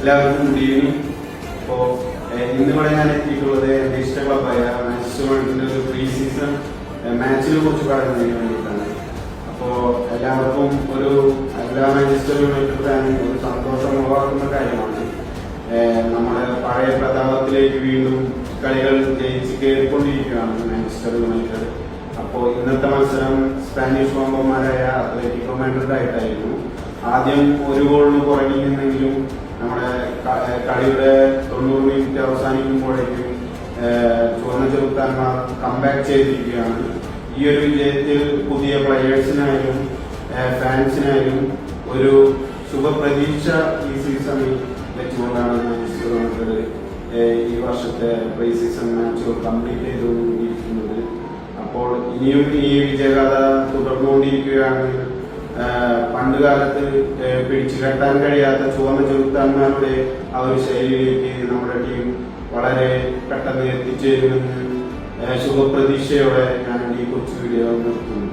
എല്ലാവർക്കും good evening. അപ്പോൾ ഇന്നിവിടെ ഞാൻ എത്തിയിട്ടുള്ളത് എൻ്റെ ഇഷ്ട ക്ലബായ മാഞ്ചസ്റ്റർ യുണൈറ്റഡിൻ്റെ ഒരു പ്രീ സീസൺ മാച്ചിനെ കുറിച്ച് പറയുന്നതിന് വേണ്ടിയിട്ടാണ്. അപ്പോൾ എല്ലാവർക്കും എല്ലാ മാഞ്ചസ്റ്റർ യുണൈറ്റഡ് ഫാനും ഒരു സന്തോഷം ഉളവാക്കുന്ന കാര്യമാണ്. നമ്മുടെ പഴയ പ്രതാപത്തിലേക്ക് വീണ്ടും കളികൾ ജയിച്ച് കയറിക്കൊണ്ടിരിക്കുകയാണ് മാഞ്ചസ്റ്റർ യുണൈറ്റഡ്. അപ്പോൾ ഇന്നത്തെ മത്സരം സ്പാനിഷ് വമ്പന്മാരായ അത്ലറ്റിക്കോ മാഡ്രിഡ് ആയിട്ടായിരുന്നു. ആദ്യം ഒരു ഗോളിന് പുറകിൽ നിന്നെങ്കിലും നമ്മുടെ കളിയുടെ 90 മിനിറ്റ് അവസാനിക്കുമ്പോഴേക്കും ചുവന്ന ചെറുത്താന്മാർ കംബാക്ക് ചെയ്തിരിക്കുകയാണ്. ഈ ഒരു വിജയത്തിൽ പുതിയ പ്ലെയേഴ്സിനായാലും ഫാൻസിനായാലും ഒരു ശുഭപ്രതീക്ഷ ഈ സീസണിൽ വെച്ചുകൊണ്ടാണ് മാഞ്ചസ്റ്റർ യുണൈറ്റഡ് ഈ വർഷത്തെ പ്രീ സീസൺ മാച്ചുകൾ കംപ്ലീറ്റ് ചെയ്തുകൊണ്ടിരിക്കുന്നത്. അപ്പോൾ ഇനിയും ഈ വിജയഗാഥ തുടർന്നുകൊണ്ടിരിക്കുകയാണെങ്കിൽ പണ്ട് കാലത്ത് പിടിച്ചു കെട്ടാൻ കഴിയാത്ത ചുവന്ന ചെറുത്താന്മാരുടെ ആ ഒരു ശൈലിയിലേക്ക് നമ്മുടെ ടീം വളരെ പെട്ടെന്ന് എത്തിച്ചേരുമെന്ന് ശുഭപ്രതീക്ഷയോടെ ഞാൻ ഈ കൊച്ചു വീഡിയോ നിർത്തുന്നു.